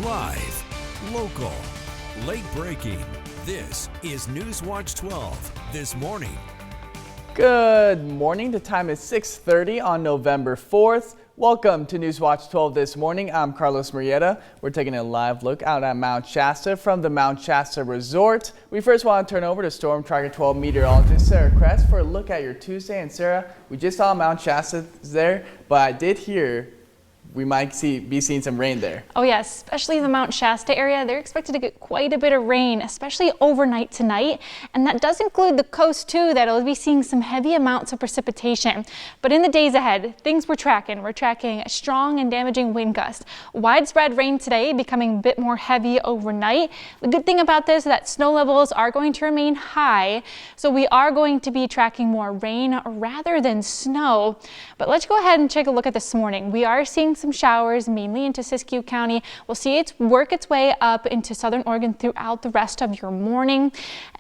Live, local, late breaking. This is Newswatch 12 this morning. Good morning. The time is 6:30 on November 4th. Welcome to Newswatch 12 this morning. I'm Carlos Murrieta. We're taking a live look out at Mount Shasta from the Mount Shasta Resort. We first want to turn over to Storm Tracker 12 meteorologist Sarah Kress for a look at your Tuesday. And Sarah, we just saw Mount Shasta there, but I did hear we might be seeing some rain there. Oh yes, especially the Mount Shasta area. They're expected to get quite a bit of rain, especially overnight tonight. And that does include the coast too, that'll be seeing some heavy amounts of precipitation. But in the days ahead, things we're tracking a strong and damaging wind gust. Widespread rain today, becoming a bit more heavy overnight. The good thing about this is that snow levels are going to remain high. So we are going to be tracking more rain rather than snow. But let's go ahead and take a look at this morning. We are seeing some showers mainly into Siskiyou County. We'll see it work its way up into southern Oregon throughout the rest of your morning.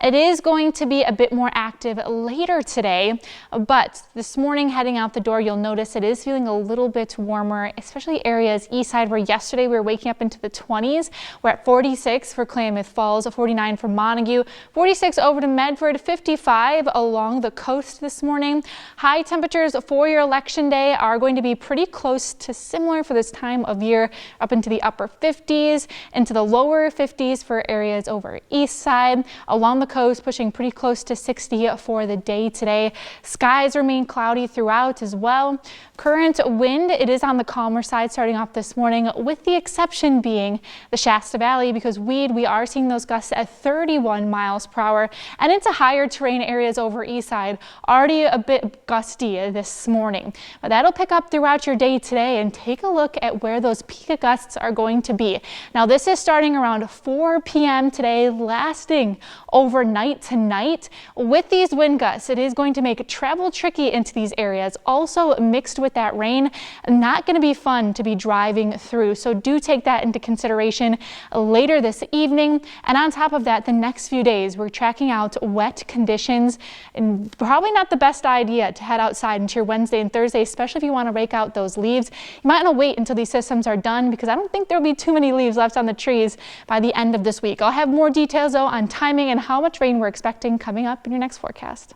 It is going to be a bit more active later today, but this morning heading out the door, you'll notice it is feeling a little bit warmer, especially areas east side where yesterday we were waking up into the 20s. We're at 46 for Klamath Falls, 49 for Montague, 46 over to Medford, 55 along the coast this morning. High temperatures for your election day are going to be pretty close to similar for this time of year, up into the upper 50s, into the lower 50s for areas over east side. Along the coast, pushing pretty close to 60 for the day today. Skies remain cloudy throughout as well. Current wind, it is on the calmer side starting off this morning, with the exception being the Shasta Valley, because we are seeing those gusts at 31 miles per hour, and into higher terrain areas over east side, already a bit gusty this morning. But that'll pick up throughout your day today, and take a look at where those peak gusts are going to be. Now this is starting around 4 p.m. today, lasting overnight tonight. With these wind gusts, it is going to make travel tricky into these areas. Also mixed with that rain, not going to be fun to be driving through. So do take that into consideration later this evening. And on top of that, the next few days, we're tracking out wet conditions, and probably not the best idea to head outside into your Wednesday and Thursday, especially if you want to rake out those leaves. You might want to wait until these systems are done, because I don't think there'll be too many leaves left on the trees by the end of this week. I'll have more details though on timing and how much rain we're expecting coming up in your next forecast.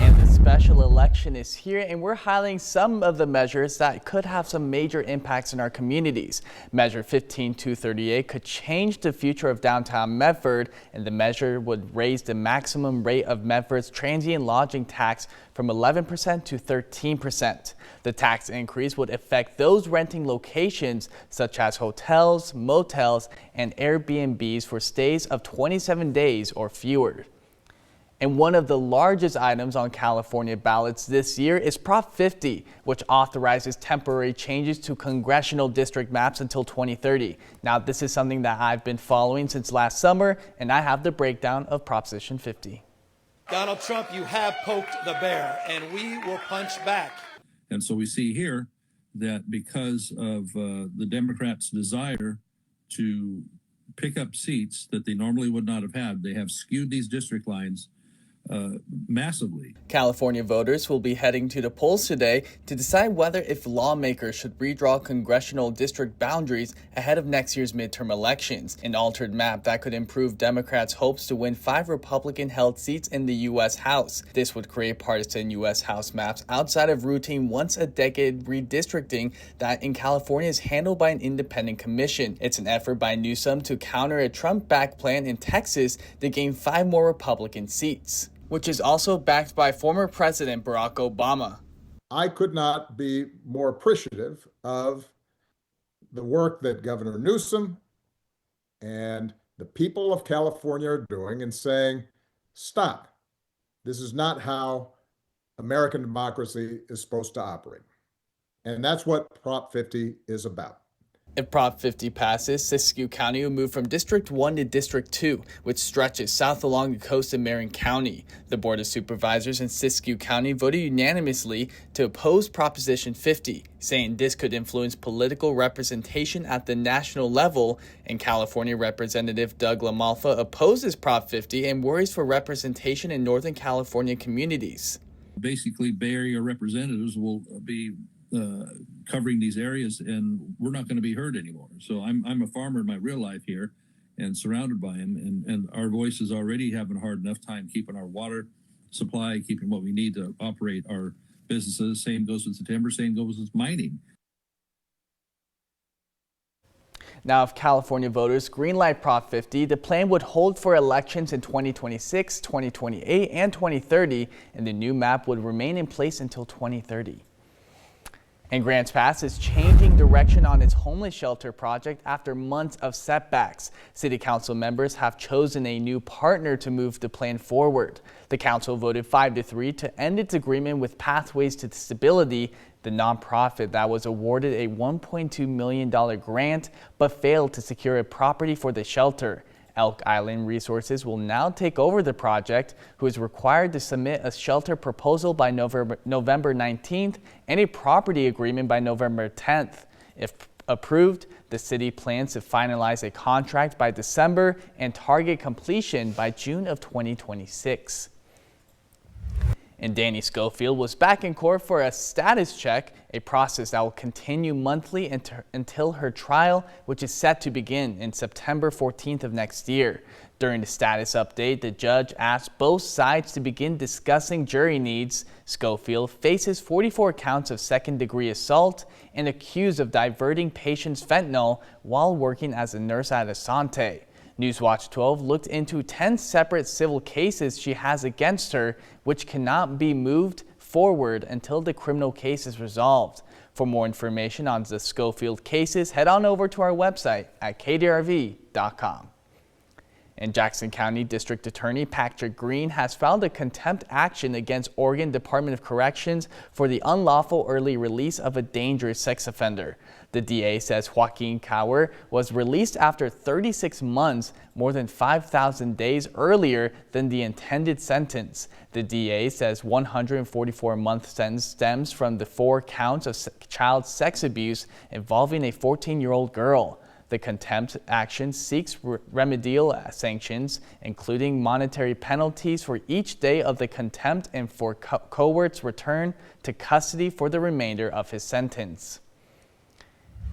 And the special election is here, and we're highlighting some of the measures that could have some major impacts in our communities. Measure 15238 could change the future of downtown Medford, and the measure would raise the maximum rate of Medford's transient lodging tax from 11% to 13%. The tax increase would affect those renting locations such as hotels, motels, and Airbnbs for stays of 27 days or fewer. And one of the largest items on California ballots this year is Prop 50, which authorizes temporary changes to congressional district maps until 2030. Now, this is something that I've been following since last summer, and I have the breakdown of Proposition 50. Donald Trump, you have poked the bear, and we will punch back. And so we see here that because of the Democrats' desire to pick up seats that they normally would not have had, they have skewed these district lines massively. California voters will be heading to the polls today to decide whether if lawmakers should redraw congressional district boundaries ahead of next year's midterm elections, an altered map that could improve Democrats' hopes to win 5 Republican-held seats in the U.S. House. This would create partisan U.S. House maps outside of routine once-a-decade redistricting that in California is handled by an independent commission. It's an effort by Newsom to counter a Trump-backed plan in Texas to gain 5 more Republican seats, which is also backed by former President Barack Obama. I could not be more appreciative of the work that Governor Newsom and the people of California are doing in saying, stop. This is not how American democracy is supposed to operate. And that's what Prop 50 is about. If Prop 50 passes, Siskiyou County will move from District 1 to District 2, which stretches south along the coast of Marin County. The Board of Supervisors in Siskiyou County voted unanimously to oppose Proposition 50, saying this could influence political representation at the national level, and California Representative Doug LaMalfa opposes Prop 50 and worries for representation in Northern California communities. Basically, Bay Area representatives will be covering these areas, and we're not going to be heard anymore. So I'm a farmer in my real life here and surrounded by them, and our voices already having a hard enough time keeping our water supply, keeping what we need to operate our businesses. Same goes with the timber, same goes with mining. Now, if California voters greenlight Prop 50, the plan would hold for elections in 2026, 2028, and 2030, and the new map would remain in place until 2030. And Grants Pass is changing direction on its homeless shelter project after months of setbacks. City Council members have chosen a new partner to move the plan forward. The council voted 5-3 to end its agreement with Pathways to Stability, the nonprofit that was awarded a $1.2 million grant but failed to secure a property for the shelter. Elk Island Resources will now take over the project, who is required to submit a shelter proposal by November 19th and a property agreement by November 10th. If approved, the city plans to finalize a contract by December and target completion by June of 2026. And Danny Schofield was back in court for a status check, a process that will continue monthly until her trial, which is set to begin in September 14th of next year. During the status update, the judge asked both sides to begin discussing jury needs. Schofield faces 44 counts of second-degree assault and accused of diverting patients' fentanyl while working as a nurse at Asante. Newswatch 12 looked into 10 separate civil cases she has against her, which cannot be moved forward until the criminal case is resolved. For more information on the Schofield cases, head on over to our website at kdrv.com. And Jackson County District Attorney Patrick Green has filed a contempt action against Oregon Department of Corrections for the unlawful early release of a dangerous sex offender. The DA says Joaquin Cower was released after 36 months, more than 5,000 days earlier than the intended sentence. The DA says 144-month sentence stems from the 4 counts of child sex abuse involving a 14-year-old girl. The contempt action seeks remedial sanctions, including monetary penalties for each day of the contempt and for Cowart's return to custody for the remainder of his sentence.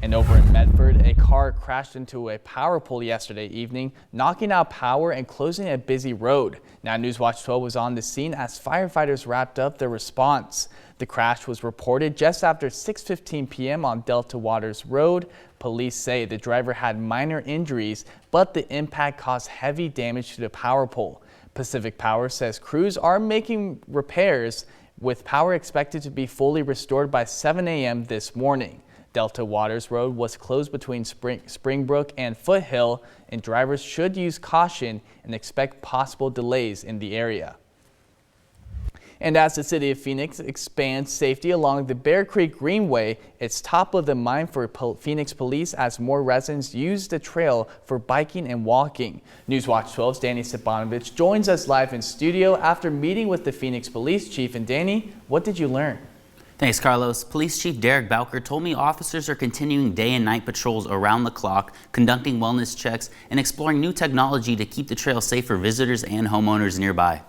And over in Medford, a car crashed into a power pole yesterday evening, knocking out power and closing a busy road. Now, Newswatch 12 was on the scene as firefighters wrapped up their response. The crash was reported just after 6:15 p.m. on Delta Waters Road. Police say the driver had minor injuries, but the impact caused heavy damage to the power pole. Pacific Power says crews are making repairs, with power expected to be fully restored by 7 a.m. this morning. Delta Waters Road was closed between Springbrook and Foothill, and drivers should use caution and expect possible delays in the area. And as the city of Phoenix expands safety along the Bear Creek Greenway, it's top of the mind for Phoenix police as more residents use the trail for biking and walking. Newswatch 12's Danny Stepanovich joins us live in studio after meeting with the Phoenix Police Chief. And Danny, what did you learn? Thanks, Carlos. Police Chief Derek Bowker told me officers are continuing day and night patrols around the clock, conducting wellness checks, and exploring new technology to keep the trail safe for visitors and homeowners nearby.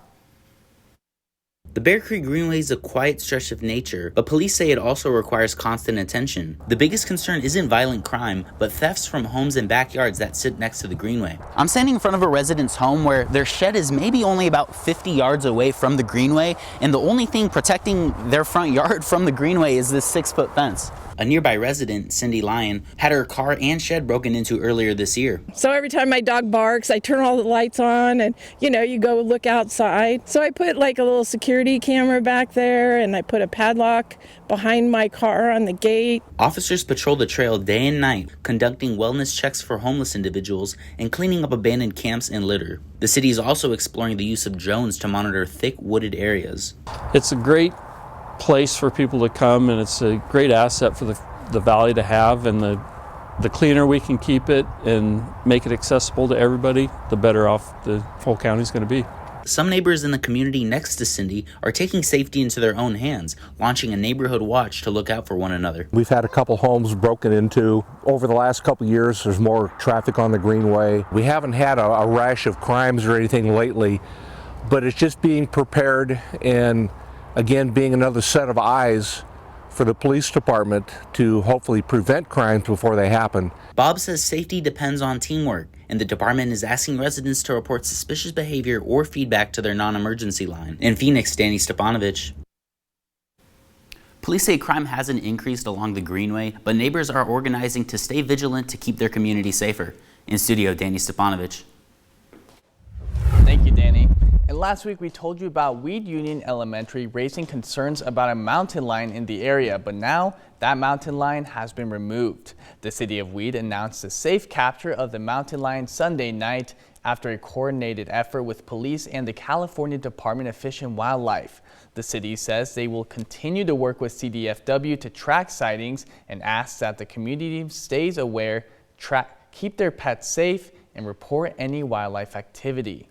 The Bear Creek Greenway is a quiet stretch of nature, but police say it also requires constant attention. The biggest concern isn't violent crime, but thefts from homes and backyards that sit next to the Greenway. I'm standing in front of a resident's home where their shed is maybe only about 50 yards away from the Greenway, and the only thing protecting their front yard from the Greenway is this 6-foot fence. A nearby resident, Cindy Lyon, had her car and shed broken into earlier this year. So every time my dog barks, I turn all the lights on and, you go look outside. So I put like a little security camera back there and I put a padlock behind my car on the gate. Officers patrol the trail day and night, conducting wellness checks for homeless individuals and cleaning up abandoned camps and litter. The city is also exploring the use of drones to monitor thick wooded areas. It's a great place for people to come, and it's a great asset for the valley to have, and the cleaner we can keep it and make it accessible to everybody, the better off the whole county is going to be. Some neighbors in the community next to Cindy are taking safety into their own hands, launching a neighborhood watch to look out for one another. We've had a couple homes broken into. Over the last couple years, there's more traffic on the Greenway. We haven't had a rash of crimes or anything lately, but it's just being prepared and again being another set of eyes for the police department to hopefully prevent crimes before they happen. Bob says safety depends on teamwork, and the department is asking residents to report suspicious behavior or feedback to their non-emergency line. In Phoenix, Danny Stepanovich. Police say crime hasn't increased along the Greenway, but neighbors are organizing to stay vigilant to keep their community safer. In studio, Danny Stepanovich. Thank you, Danny. And last week we told you about Weed Union Elementary raising concerns about a mountain lion in the area, but now that mountain lion has been removed. The city of Weed announced the safe capture of the mountain lion Sunday night after a coordinated effort with police and the California Department of Fish and Wildlife. The city says they will continue to work with CDFW to track sightings and asks that the community stays aware, keep their pets safe, and report any wildlife activity.